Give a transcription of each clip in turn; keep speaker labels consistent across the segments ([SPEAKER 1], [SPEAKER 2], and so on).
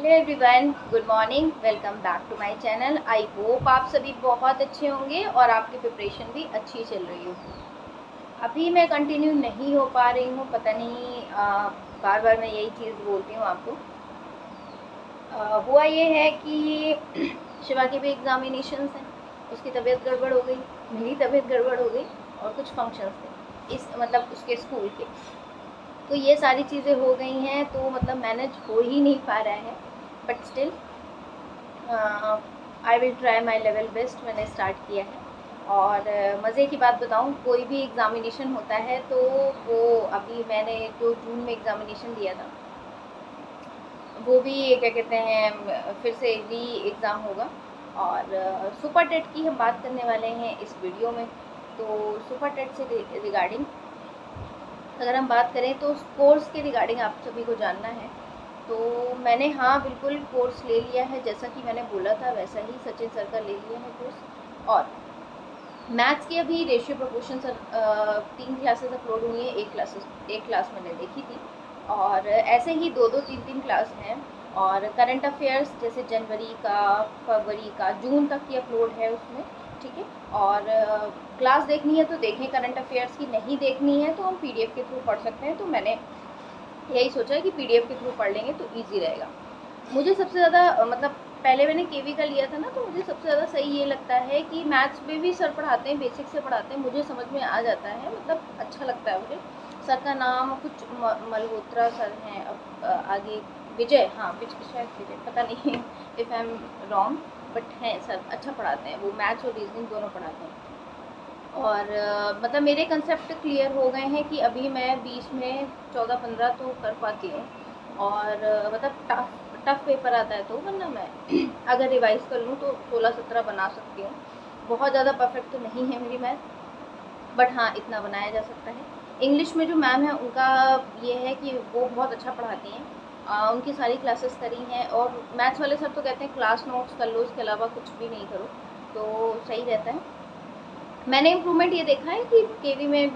[SPEAKER 1] Hello everyone, good morning. Welcome back to my channel. I hope आप सभी बहुत अच्छे होंगे और आपकी प्रिपरेशन भी अच्छी चल रही होगी। अभी मैं कंटिन्यू नहीं हो पा रही हूँ, पता नहीं, बार बार मैं यही चीज़ बोलती हूँ आपको। हुआ ये है कि शिवा के भी एग्ज़ामिनेशंस हैं, उसकी तबीयत गड़बड़ हो गई, मेरी तबीयत गड़बड़ हो गई और कुछ फंक्शंस थे इस मतलब उसके स्कूल के। तो ये सारी चीज़ें हो गई हैं, तो मतलब मैनेज हो ही नहीं पा रहा है। But still I will try my level best. मैंने स्टार्ट किया है। और मज़े की बात बताऊँ, कोई भी एग्ज़ामिनेशन होता है तो वो अभी मैंने जो जून में एग्ज़ामिनेशन दिया था, वो भी क्या कहते हैं फिर से री एग्ज़ाम होगा। और सुपर टेट की हम बात करने वाले हैं इस वीडियो में। तो सुपर टेट से रिगार्डिंग अगर हम बात करें तो कोर्स के रिगार्डिंग आप सभी को जानना है। तो मैंने हाँ बिल्कुल कोर्स ले लिया है, जैसा कि मैंने बोला था वैसा ही सचिन सर का ले लिया है कोर्स। और मैथ्स की अभी ratio proportion sir 3 classes upload हुई हैं। एक क्लास मैंने देखी थी और ऐसे ही 2-2 3-3 क्लास हैं। और करंट अफेयर्स जैसे जनवरी का, फरवरी का, जून तक की अपलोड है उसमें, ठीक है। और क्लास देखनी है तो देखें, करंट अफेयर्स की नहीं देखनी है तो हम पीडीएफ के थ्रू पढ़ सकते हैं। तो मैंने यही सोचा है कि पीडीएफ के थ्रू पढ़ लेंगे तो ईजी रहेगा। मुझे सबसे ज़्यादा मतलब पहले मैंने केवी का लिया था ना, तो मुझे सबसे ज़्यादा सही ये लगता है कि मैथ्स में भी सर पढ़ाते हैं, बेसिक से पढ़ाते हैं, मुझे समझ में आ जाता है, मतलब अच्छा लगता है मुझे। सर का नाम कुछ मल्होत्रा सर हैं। अब आगे विजय, हाँ विजय, शायद विजय, पता नहीं if I am wrong, but हैं सर, अच्छा पढ़ाते हैं वो, मैथ्स और रीजनिंग दोनों पढ़ाते हैं। और मतलब मेरे कंसेप्ट क्लियर हो गए हैं कि अभी मैं 20 में 14-15 तो कर पाती हूँ। और मतलब टफ पेपर आता है तो, वरना मैं अगर रिवाइज़ कर लूँ तो 16-17 बना सकती हूँ। बहुत ज़्यादा परफेक्ट तो नहीं है मेरी मैथ, बट हाँ इतना बनाया जा सकता है। इंग्लिश में जो मैम है उनका ये है कि वो बहुत अच्छा पढ़ाती हैं। उनकी सारी क्लासेस करी हैं। और मैथ्स वाले सर तो कहते हैं क्लास नोट्स कर लो, इसके अलावा कुछ भी नहीं करो, तो सही रहता है। मैंने इम्प्रूवमेंट ये देखा है कि केवी में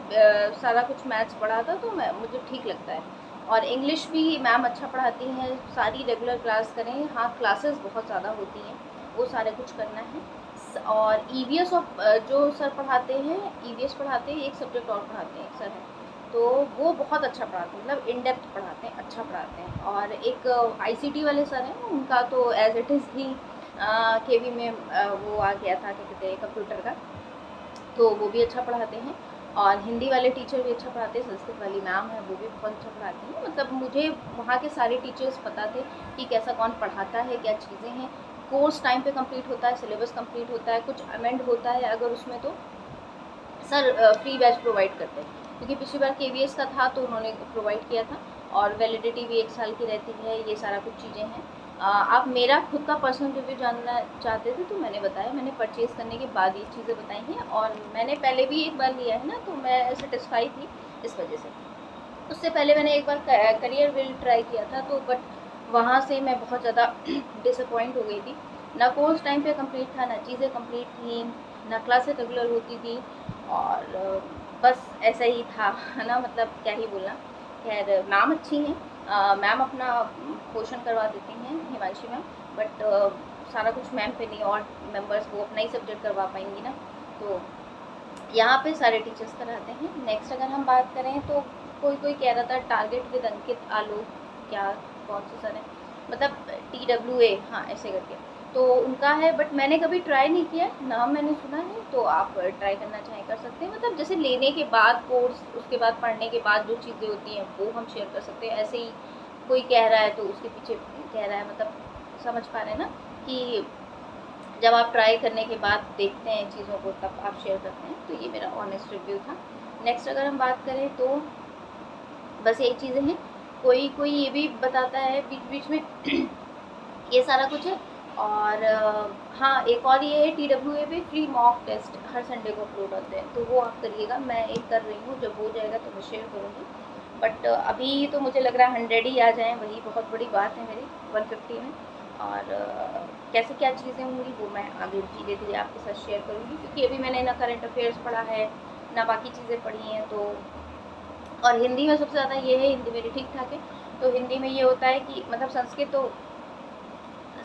[SPEAKER 1] सारा कुछ मैथ्स पढ़ा था तो मुझे ठीक लगता है। और इंग्लिश भी मैम अच्छा पढ़ाती हैं, सारी रेगुलर क्लास करें, हाँ क्लासेस बहुत ज़्यादा होती हैं, वो सारे कुछ करना है। और ईवीएस और जो सर पढ़ाते हैं, ईवीएस पढ़ाते हैं, एक सब्जेक्ट और पढ़ाते हैं, एक सर हैं, तो वो बहुत अच्छा पढ़ाते हैं, मतलब इन डेप्थ पढ़ाते हैं, अच्छा पढ़ाते हैं। और एक आईसीटी वाले सर हैं, उनका तो एज इट इज़ ही केवी में वो आ गया था, क्या कहते हैं, कंप्यूटर का, तो वो भी अच्छा पढ़ाते हैं। और हिंदी वाले टीचर भी अच्छा पढ़ाते हैं, संस्कृत वाली मैम है वो भी बहुत अच्छा पढ़ाती हैं। मतलब मुझे वहाँ के सारे टीचर्स पता थे कि कैसा कौन पढ़ाता है, क्या चीज़ें हैं। कोर्स टाइम पे कंप्लीट होता है, सिलेबस कंप्लीट होता है, कुछ अमेंड होता है अगर उसमें तो सर फ्री बैच प्रोवाइड करते हैं, क्योंकि पिछली बार केवीएस का था तो उन्होंने प्रोवाइड किया था। और वैलिडिटी भी 1 साल की रहती है, ये सारा कुछ चीज़ें हैं। आप मेरा खुद का पर्सनल रिव्यू जानना चाहते थे तो मैंने बताया, मैंने परचेज़ करने के बाद ये चीज़ें बताई हैं। और मैंने पहले भी एक बार लिया है ना, तो मैं सेटिस्फाई थी इस वजह से। उससे पहले मैंने एक बार करियर बिल ट्राई किया था, तो बट वहाँ से मैं बहुत ज़्यादा डिसअपॉइंट हो गई थी। ना कोर्स टाइम पे कंप्लीट था, ना चीज़ें कंप्लीट थी, ना क्लासेस रेगुलर होती थी। और बस ऐसा ही था, है ना, मतलब क्या ही बोलना। खैर मैम अच्छी हैं, मैम अपना पोर्शन करवा देती हैं, हिमांशी मैम, बट सारा कुछ मैम पे नहीं, और मेंबर्स वो अपना ही सब्जेक्ट करवा पाएंगी ना, तो यहाँ पे सारे टीचर्स कराते हैं। नेक्स्ट अगर हम बात करें तो कोई कह रहा था टारगेट विद अंकित आलोक, क्या, कौन से सर हैं, मतलब TWA, हाँ ऐसे करके, तो उनका है। बट मैंने कभी ट्राई नहीं किया, नाम मैंने सुना है, तो आप ट्राई करना चाहें कर सकते हैं। मतलब जैसे लेने के बाद कोर्स, उसके बाद पढ़ने के बाद जो चीज़ें होती हैं वो हम शेयर कर सकते हैं। ऐसे ही कोई कह रहा है तो उसके पीछे कह रहा है, मतलब समझ पा रहे हैं ना, कि जब आप ट्राई करने के बाद देखते हैं चीज़ों को तब आप शेयर करते हैं। तो ये मेरा ऑनेस्ट रिव्यू था। नेक्स्ट अगर हम बात करें तो बस यही चीज़ें हैं। कोई कोई ये भी बताता है बीच बीच में ये सारा कुछ है। और हाँ एक और ये है, TWA पे फ्री मॉक टेस्ट हर संडे को अपलोड होते हैं, तो वो आप करिएगा। मैं एक कर रही हूँ, जब हो जाएगा तो मैं शेयर करूँगी। बट अभी तो मुझे लग रहा है 100 ही आ जाएँ, वही बहुत बड़ी बात है मेरी 150 में। और कैसे क्या चीज़ें होंगी वो मैं आगे धीरे धीरे आपके साथ शेयर करूँगी, क्योंकि अभी मैंने ना करंट अफेयर्स पढ़ा है, ना बाकी चीज़ें पढ़ी हैं। तो और हिंदी में सबसे ज़्यादा ये है, हिंदी मेरी ठीक ठाक है, तो हिंदी में ये होता है कि मतलब संस्कृत तो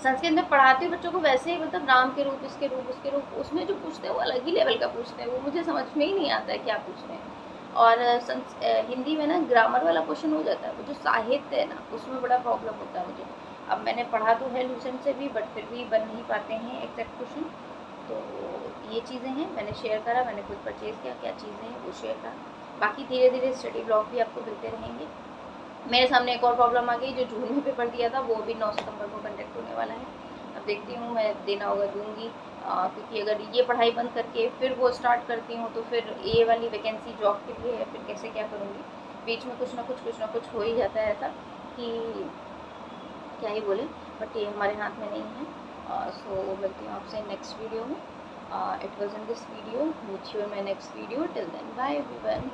[SPEAKER 1] संस्कृत में पढ़ाती हूँ बच्चों को वैसे ही, मतलब नाम के रूप, इसके रूप, उसके रूप, उसमें जो पूछते हैं वो अलग ही लेवल का पूछते हैं, वो मुझे समझ में ही नहीं आता है क्या पूछ रहे हैं। और हिंदी में ना ग्रामर वाला क्वेश्चन हो जाता है, वो जो साहित्य है ना उसमें बड़ा प्रॉब्लम होता है मुझे। अब मैंने पढ़ा तो है लूसेंट से भी, बट फिर भी बन नहीं पाते हैं एग्जैक्ट क्वेश्चन। तो ये चीज़ें हैं, मैंने शेयर करा, मैंने खुद परचेज़ किया, क्या चीज़ें हैं वो शेयर करा। बाकी धीरे धीरे स्टडी ब्लॉग भी आपको मिलते रहेंगे। मेरे सामने एक और प्रॉब्लम आ गई, जो जून में पेपर दिया था वो भी 9 सितंबर को कंडक्ट होने वाला है। अब देखती हूँ, मैं देना होगा दूँगी, क्योंकि अगर ये पढ़ाई बंद करके फिर वो स्टार्ट करती हूँ तो फिर ये वाली वैकेंसी जॉब के लिए है, फिर कैसे क्या करूँगी। बीच में कुछ ना कुछ हो ही जाता है ऐसा कि क्या ही बोले, बट ये हमारे हाथ में नहीं है। सो मिलती हूँ आपसे नेक्स्ट वीडियो में। It was in this video, meet you in my next video, till then bye everyone.